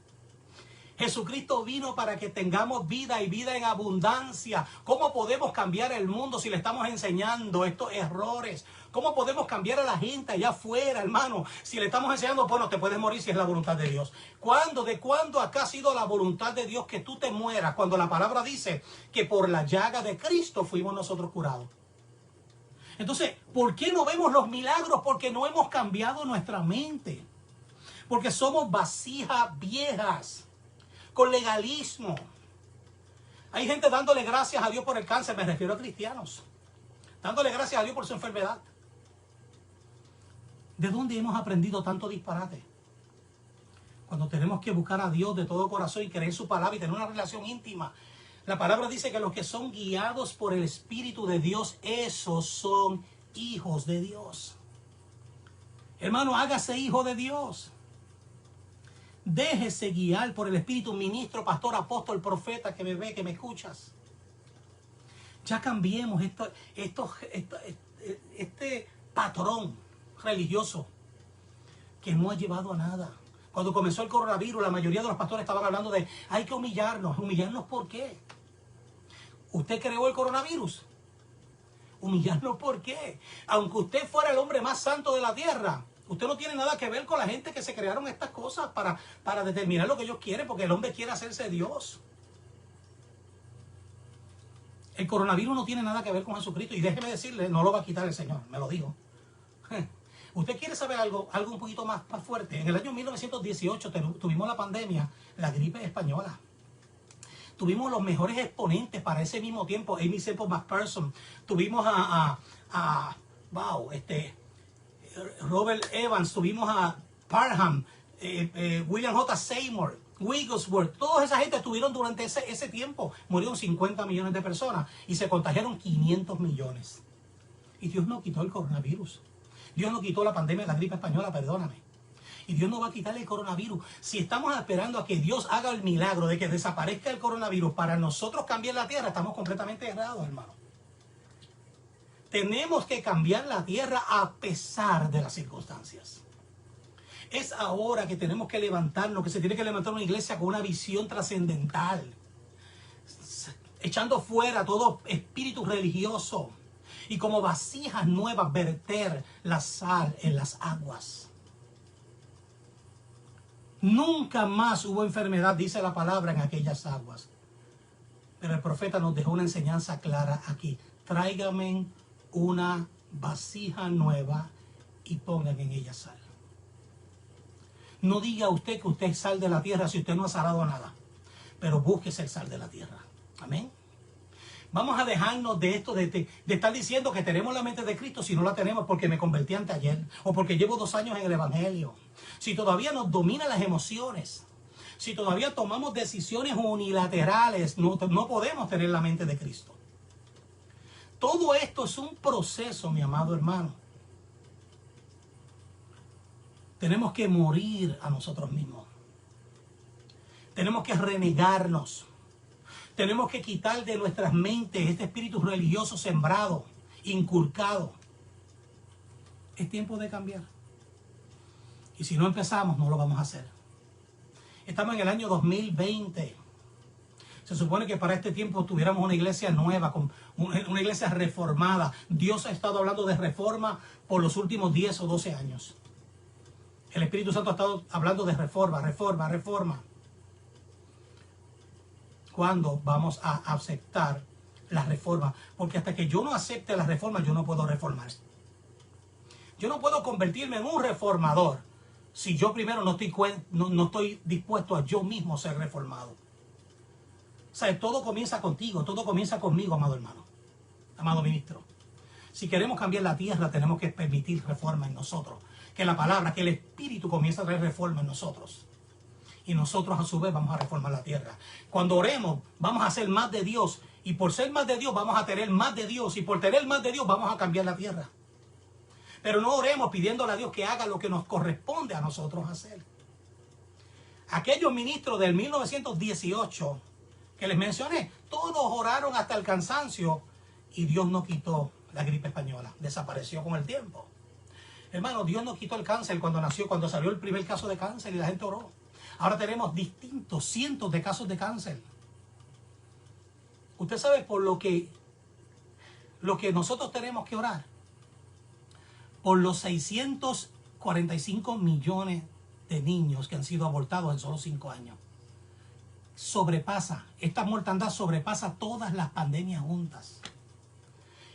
Jesucristo vino para que tengamos vida y vida en abundancia. ¿Cómo podemos cambiar el mundo si le estamos enseñando estos errores? ¿Cómo podemos cambiar a la gente allá afuera, hermano? Si le estamos enseñando, bueno, te puedes morir si es la voluntad de Dios. ¿De cuándo acá ha sido la voluntad de Dios que tú te mueras? Cuando la palabra dice que por la llaga de Cristo fuimos nosotros curados. Entonces, ¿por qué no vemos los milagros? Porque no hemos cambiado nuestra mente. Porque somos vasijas viejas, con legalismo. Hay gente dándole gracias a Dios por el cáncer, me refiero a cristianos. Dándole gracias a Dios por su enfermedad. ¿De dónde hemos aprendido tanto disparate? Cuando tenemos que buscar a Dios de todo corazón y creer su palabra y tener una relación íntima. La palabra dice que los que son guiados por el Espíritu de Dios, esos son hijos de Dios. Hermano, hágase hijo de Dios. Déjese guiar por el Espíritu, ministro, pastor, apóstol, profeta, que me ve, que me escuchas. Ya cambiemos este patrón religioso que no ha llevado a nada. Cuando comenzó el coronavirus, la mayoría de los pastores estaban hablando de hay que humillarnos. ¿Humillarnos por qué? ¿Usted creó el coronavirus? ¿Humillarnos por qué? Aunque usted fuera el hombre más santo de la tierra, usted no tiene nada que ver con la gente que se crearon estas cosas para determinar lo que ellos quieren, porque el hombre quiere hacerse Dios. El coronavirus no tiene nada que ver con Jesucristo. Y déjeme decirle, no lo va a quitar el Señor, me lo dijo. ¿Usted quiere saber algo un poquito más fuerte? En el año 1918 tuvimos la pandemia, la gripe española. Tuvimos los mejores exponentes para ese mismo tiempo. Amy Semple McPherson. Tuvimos Robert Evans. Tuvimos a Parham. William J. Seymour. Wigglesworth. Toda esa gente estuvieron durante ese tiempo. Murieron 50 millones de personas. Y se contagiaron 500 millones. Y Dios no quitó el coronavirus. Dios no quitó la pandemia de la gripe española, perdóname. Y Dios no va a quitar el coronavirus. Si estamos esperando a que Dios haga el milagro de que desaparezca el coronavirus para nosotros cambiar la tierra, estamos completamente errados, hermano. Tenemos que cambiar la tierra a pesar de las circunstancias. Es ahora que tenemos que levantarnos, que se tiene que levantar una iglesia con una visión trascendental. Echando fuera todo espíritu religioso. Y como vasijas nuevas, verter la sal en las aguas. Nunca más hubo enfermedad, dice la palabra, en aquellas aguas. Pero el profeta nos dejó una enseñanza clara aquí. Tráigame una vasija nueva y pongan en ella sal. No diga usted que usted es sal de la tierra si usted no ha salado nada. Pero búsquese el sal de la tierra. Amén. Vamos a dejarnos de esto, de estar diciendo que tenemos la mente de Cristo si no la tenemos porque me convertí anteayer o porque llevo 2 años en el Evangelio. Si todavía nos dominan las emociones, si todavía tomamos decisiones unilaterales, no podemos tener la mente de Cristo. Todo esto es un proceso, mi amado hermano. Tenemos que morir a nosotros mismos. Tenemos que renegarnos. Tenemos que quitar de nuestras mentes este espíritu religioso sembrado, inculcado. Es tiempo de cambiar. Y si no empezamos, no lo vamos a hacer. Estamos en el año 2020. Se supone que para este tiempo tuviéramos una iglesia nueva, una iglesia reformada. Dios ha estado hablando de reforma por los últimos 10 o 12 años. El Espíritu Santo ha estado hablando de reforma, reforma, reforma. ¿Cuándo vamos a aceptar la reforma? Porque hasta que yo no acepte la reforma, yo no puedo reformar. Yo no puedo convertirme en un reformador si yo primero no estoy dispuesto a yo mismo ser reformado. O sea, todo comienza contigo, todo comienza conmigo, amado hermano, amado ministro. Si queremos cambiar la tierra, tenemos que permitir reforma en nosotros. Que la palabra, que el Espíritu comience a traer reforma en nosotros. Y nosotros a su vez vamos a reformar la tierra. Cuando oremos, vamos a ser más de Dios. Y por ser más de Dios, vamos a tener más de Dios. Y por tener más de Dios, vamos a cambiar la tierra. Pero no oremos pidiéndole a Dios que haga lo que nos corresponde a nosotros hacer. Aquellos ministros del 1918 que les mencioné, todos oraron hasta el cansancio y Dios no quitó la gripe española. Desapareció con el tiempo. Hermano, Dios no quitó el cáncer cuando salió el primer caso de cáncer y la gente oró. Ahora tenemos cientos de casos de cáncer. Usted sabe por lo que nosotros tenemos que orar. Por los 645 millones de niños que han sido abortados en solo 5 años. Esta mortandad sobrepasa todas las pandemias juntas.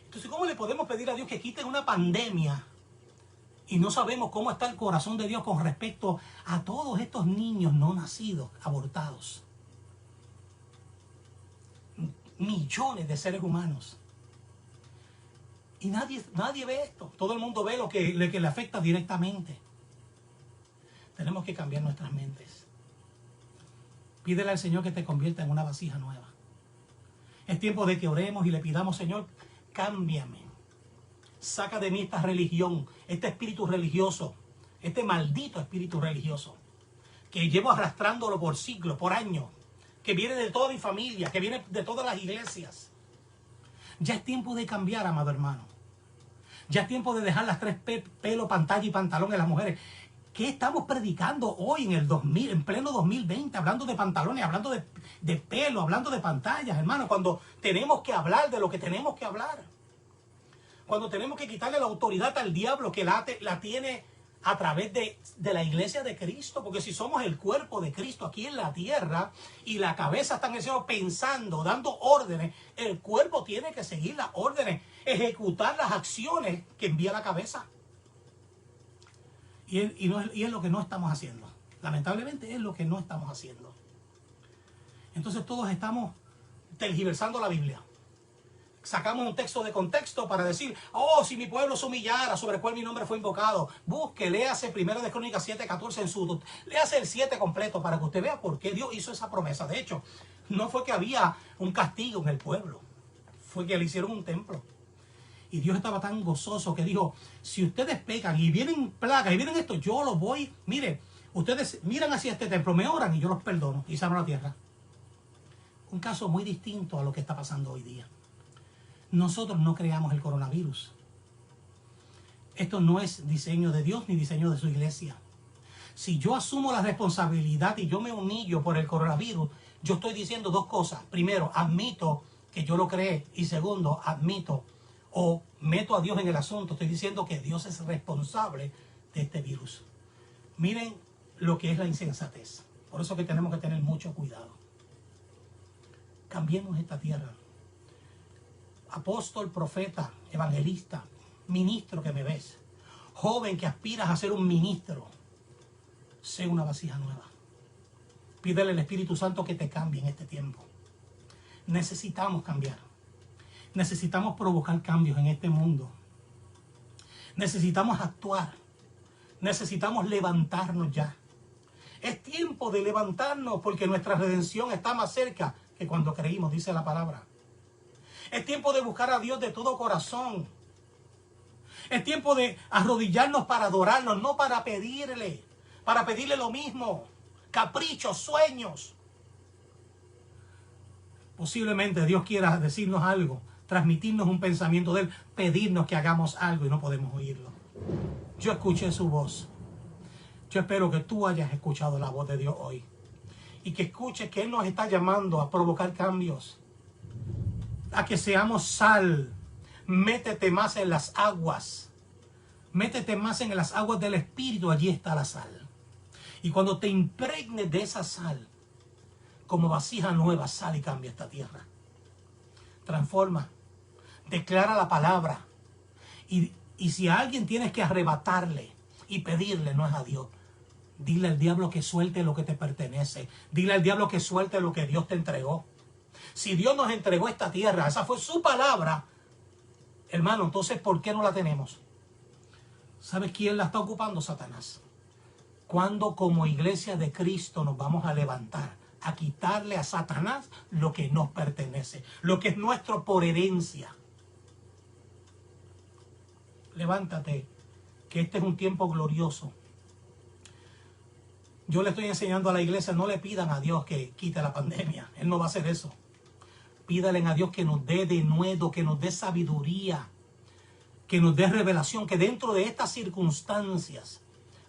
Entonces, ¿cómo le podemos pedir a Dios que quite una pandemia? Y no sabemos cómo está el corazón de Dios con respecto a todos estos niños no nacidos, abortados. Millones de seres humanos. Y nadie ve esto. Todo el mundo ve lo que le afecta directamente. Tenemos que cambiar nuestras mentes. Pídele al Señor que te convierta en una vasija nueva. Es tiempo de que oremos y le pidamos, Señor, cámbiame. Saca de mí esta religión, este espíritu religioso, este maldito espíritu religioso, que llevo arrastrándolo por siglos, por años, que viene de toda mi familia, que viene de todas las iglesias. Ya es tiempo de cambiar, amado hermano. Ya es tiempo de dejar las 3 pelo, pantalla y pantalón en las mujeres. ¿Qué estamos predicando hoy en pleno 2020? Hablando de pantalones, hablando de pelo, hablando de pantallas, hermano, cuando tenemos que hablar de lo que tenemos que hablar. Cuando tenemos que quitarle la autoridad al diablo que la tiene a través de la iglesia de Cristo. Porque si somos el cuerpo de Cristo aquí en la tierra y la cabeza está en el cielo pensando, dando órdenes, el cuerpo tiene que seguir las órdenes, ejecutar las acciones que envía la cabeza. Y es lo que no estamos haciendo. Lamentablemente es lo que no estamos haciendo. Entonces todos estamos tergiversando la Biblia. Sacamos un texto de contexto para decir, oh, si mi pueblo se humillara, sobre el cual mi nombre fue invocado. Busque, léase 1 de Crónicas 7:14 léase el 7 completo para que usted vea por qué Dios hizo esa promesa. De hecho, no fue que había un castigo en el pueblo, fue que le hicieron un templo. Y Dios estaba tan gozoso que dijo, si ustedes pecan y vienen plagas y vienen esto, yo los voy, mire, ustedes miran hacia este templo, me oran y yo los perdono y sano la tierra. Un caso muy distinto a lo que está pasando hoy día. Nosotros no creamos el coronavirus. Esto no es diseño de Dios ni diseño de su iglesia. Si yo asumo la responsabilidad y yo me humillo por el coronavirus, yo estoy diciendo 2 cosas. Primero, admito que yo lo creé. Y segundo, admito o meto a Dios en el asunto. Estoy diciendo que Dios es responsable de este virus. Miren lo que es la insensatez. Por eso que tenemos que tener mucho cuidado. Cambiemos esta tierra. Apóstol, profeta, evangelista, ministro que me ves, joven que aspiras a ser un ministro, sé una vasija nueva. Pídele al Espíritu Santo que te cambie en este tiempo. Necesitamos cambiar. Necesitamos provocar cambios en este mundo. Necesitamos actuar. Necesitamos levantarnos ya. Es tiempo de levantarnos porque nuestra redención está más cerca que cuando creímos, dice la palabra. Es tiempo de buscar a Dios de todo corazón. Es tiempo de arrodillarnos para adorarnos, no para pedirle lo mismo. Caprichos, sueños. Posiblemente Dios quiera decirnos algo, transmitirnos un pensamiento de Él, pedirnos que hagamos algo y no podemos oírlo. Yo escuché su voz. Yo espero que tú hayas escuchado la voz de Dios hoy. Y que escuches que Él nos está llamando a provocar cambios. A que seamos sal. Métete más en las aguas. Métete más en las aguas del Espíritu. Allí está la sal. Y cuando te impregnes de esa sal, como vasija nueva, sal y cambia esta tierra. Transforma. Declara la palabra. Y si a alguien tienes que arrebatarle y pedirle, no es a Dios. Dile al diablo que suelte lo que te pertenece. Dile al diablo que suelte lo que Dios te entregó. Si Dios nos entregó esta tierra, esa fue su palabra, hermano, entonces ¿por qué no la tenemos? ¿Sabes quién la está ocupando? Satanás. ¿Cuándo como iglesia de Cristo nos vamos a levantar a quitarle a Satanás lo que nos pertenece, lo que es nuestro por herencia? Levántate, que este es un tiempo glorioso. Yo le estoy enseñando a la iglesia, no le pidan a Dios que quite la pandemia. Él no va a hacer eso. Pídale a Dios que nos dé denuedo, que nos dé sabiduría, que nos dé revelación, que dentro de estas circunstancias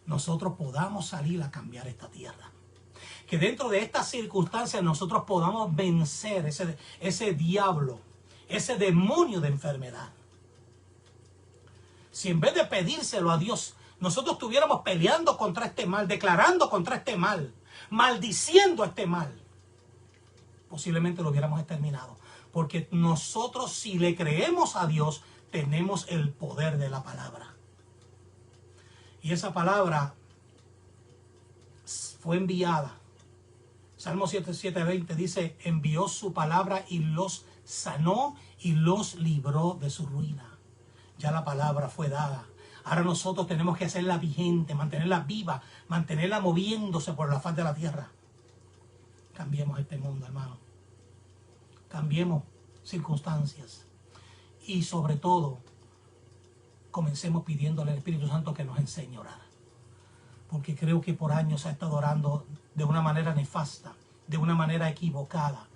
nosotros podamos salir a cambiar esta tierra. Que dentro de estas circunstancias nosotros podamos vencer ese diablo, ese demonio de enfermedad. Si en vez de pedírselo a Dios, nosotros estuviéramos peleando contra este mal, declarando contra este mal, maldiciendo este mal, posiblemente lo hubiéramos exterminado. Porque nosotros, si le creemos a Dios, tenemos el poder de la palabra. Y esa palabra fue enviada. Salmo 7:20 dice, envió su palabra y los sanó y los libró de su ruina. Ya la palabra fue dada. Ahora nosotros tenemos que hacerla vigente, mantenerla viva, mantenerla moviéndose por la faz de la tierra. Cambiemos este mundo, hermano. Cambiemos circunstancias. Y sobre todo, comencemos pidiéndole al Espíritu Santo que nos enseñe a orar. Porque creo que por años se ha estado orando de una manera nefasta, de una manera equivocada.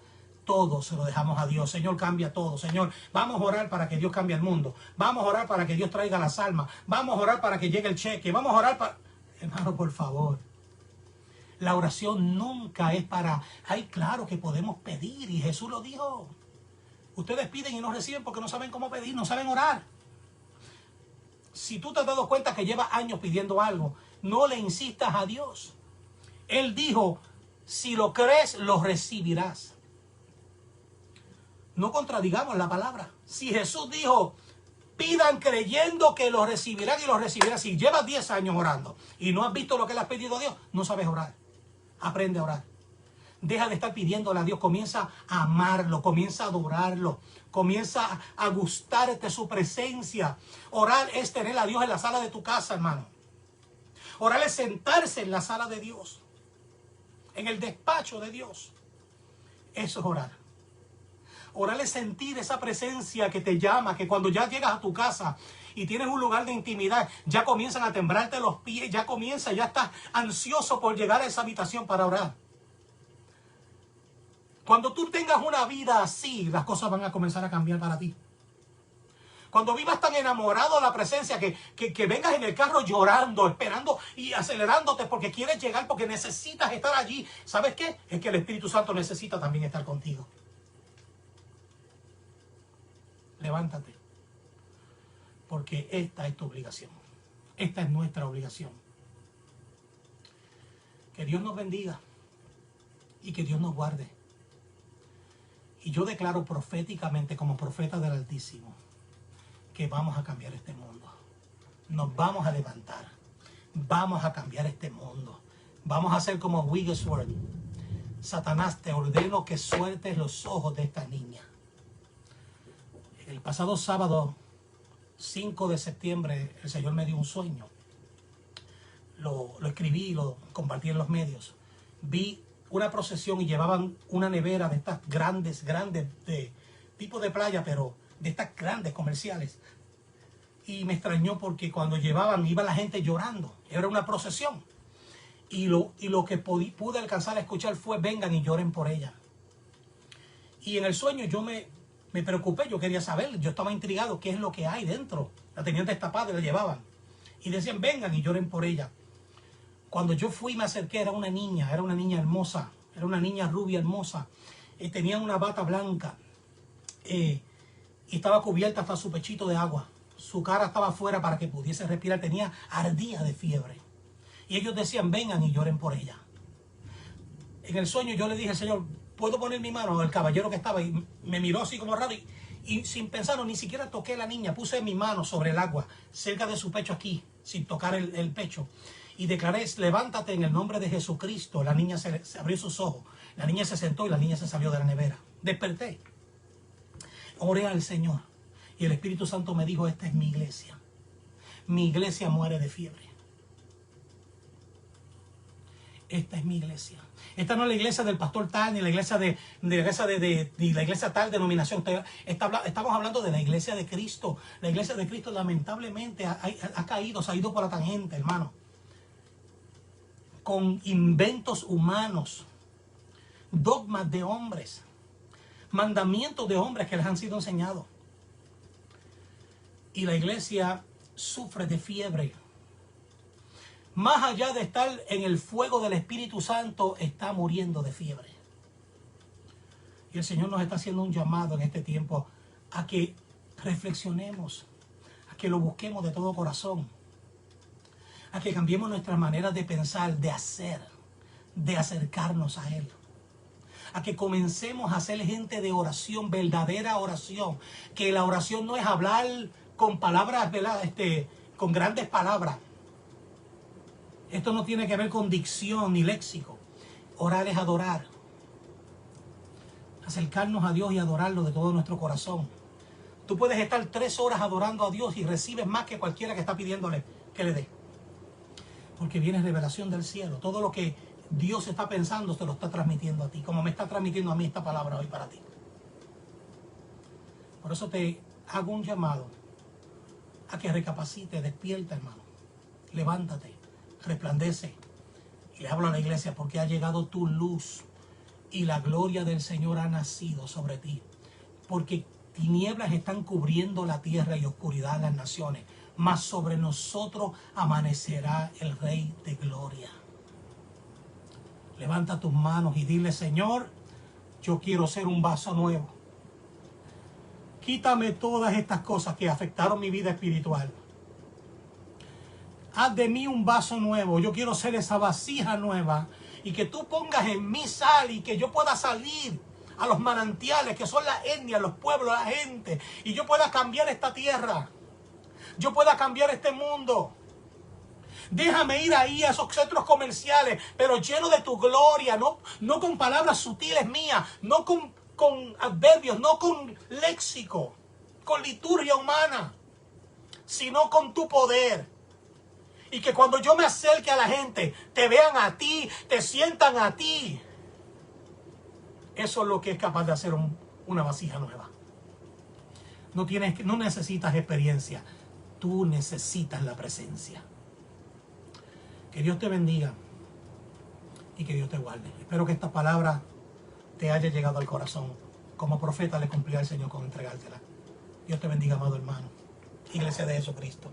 Todo se lo dejamos a Dios. Señor, cambia todo. Señor, vamos a orar para que Dios cambie el mundo. Vamos a orar para que Dios traiga las almas. Vamos a orar para que llegue el cheque. Vamos a orar para... Hermano, por favor. La oración nunca es para... Ay, claro que podemos pedir. Y Jesús lo dijo. Ustedes piden y no reciben porque no saben cómo pedir, no saben orar. Si tú te has dado cuenta que llevas años pidiendo algo, no le insistas a Dios. Él dijo, si lo crees, lo recibirás. No contradigamos la palabra. Si Jesús dijo, pidan creyendo que lo recibirán y lo recibirán. Si llevas 10 años orando y no has visto lo que le has pedido a Dios, no sabes orar. Aprende a orar. Deja de estar pidiéndole a Dios. Comienza a amarlo, comienza a adorarlo, comienza a gustarte su presencia. Orar es tener a Dios en la sala de tu casa, hermano. Orar es sentarse en la sala de Dios, en el despacho de Dios. Eso es orar. Orar es sentir esa presencia que te llama, que cuando ya llegas a tu casa y tienes un lugar de intimidad, ya comienzan a temblarte los pies, ya estás ansioso por llegar a esa habitación para orar. Cuando tú tengas una vida así, las cosas van a comenzar a cambiar para ti. Cuando vivas tan enamorado de la presencia que vengas en el carro llorando, esperando y acelerándote porque quieres llegar, porque necesitas estar allí. ¿Sabes qué? Es que el Espíritu Santo necesita también estar contigo. Levántate. Porque esta es tu obligación. Esta es nuestra obligación. Que Dios nos bendiga y que Dios nos guarde. Y yo declaro proféticamente, como profeta del Altísimo, que vamos a cambiar este mundo. Nos vamos a levantar. Vamos a cambiar este mundo. Vamos a hacer como Wigglesworth. Satanás, te ordeno que sueltes los ojos de esta niña. El pasado sábado 5 de septiembre el Señor me dio un sueño. Lo escribí y lo compartí en los medios. Vi una procesión y llevaban una nevera de estas grandes, de tipo de playa, pero de estas grandes comerciales. Y me extrañó porque cuando llevaban, iba la gente llorando. Era una procesión. Y lo que pude alcanzar a escuchar fue: vengan y lloren por ella. Y en el sueño yo me preocupé, yo quería saber, yo estaba intrigado qué es lo que hay dentro. La tenían destapada y la llevaban. Y decían: vengan y lloren por ella. Cuando yo fui y me acerqué, era una niña hermosa, era una niña rubia hermosa. Tenía una bata blanca y estaba cubierta hasta su pechito de agua. Su cara estaba afuera para que pudiese respirar, ardía de fiebre. Y ellos decían: vengan y lloren por ella. En el sueño yo le dije: Señor, ¿puedo poner mi mano? El caballero que estaba y me miró así como raro y sin pensarlo, ni siquiera toqué a la niña. Puse mi mano sobre el agua, cerca de su pecho aquí, sin tocar el pecho. Y declaré: levántate en el nombre de Jesucristo. La niña se abrió sus ojos. La niña se sentó y la niña se salió de la nevera. Desperté. Oré al Señor. Y el Espíritu Santo me dijo: esta es mi iglesia. Mi iglesia muere de fiebre. Esta es mi iglesia. Esta no es la iglesia del pastor tal, ni la iglesia de la iglesia tal denominación. Estamos hablando de la iglesia de Cristo. La iglesia de Cristo lamentablemente ha caído, se ha ido por la tangente, hermano. Con inventos humanos, dogmas de hombres, mandamientos de hombres que les han sido enseñados. Y la iglesia sufre de fiebre. Más allá de estar en el fuego del Espíritu Santo, está muriendo de fiebre. Y el Señor nos está haciendo un llamado en este tiempo a que reflexionemos, a que lo busquemos de todo corazón, a que cambiemos nuestras maneras de pensar, de hacer, de acercarnos a Él. A que comencemos a ser gente de oración, verdadera oración. Que la oración no es hablar con palabras, ¿verdad? Con grandes palabras. Esto no tiene que ver con dicción ni léxico. Orar es adorar. Acercarnos a Dios y adorarlo de todo nuestro corazón. Tú puedes estar 3 horas adorando a Dios y recibes más que cualquiera que está pidiéndole que le dé. Porque viene revelación del cielo. Todo lo que Dios está pensando te lo está transmitiendo a ti, como me está transmitiendo a mí esta palabra hoy para ti. Por eso te hago un llamado a que recapacite, despierta, hermano. Levántate, resplandece. Y le hablo a la iglesia: porque ha llegado tu luz y la gloria del Señor ha nacido sobre ti. Porque tinieblas están cubriendo la tierra y oscuridad las naciones, mas sobre nosotros amanecerá el Rey de gloria. Levanta tus manos y dile: Señor, yo quiero ser un vaso nuevo. Quítame todas estas cosas que afectaron mi vida espiritual. Haz de mí un vaso nuevo. Yo quiero ser esa vasija nueva. Y que tú pongas en mí sal y que yo pueda salir a los manantiales, que son las etnias, los pueblos, la gente. Y yo pueda cambiar esta tierra. Yo pueda cambiar este mundo. Déjame ir ahí a esos centros comerciales, pero lleno de tu gloria, no con palabras sutiles mías, no con adverbios, no con léxico, con liturgia humana, sino con tu poder. Y que cuando yo me acerque a la gente, te vean a ti, te sientan a ti. Eso es lo que es capaz de hacer una vasija nueva. No necesitas experiencia, tú necesitas la presencia. Que Dios te bendiga y que Dios te guarde. Espero que esta palabra te haya llegado al corazón. Como profeta le cumplí al Señor con entregártela. Dios te bendiga, amado hermano. Iglesia de Jesucristo.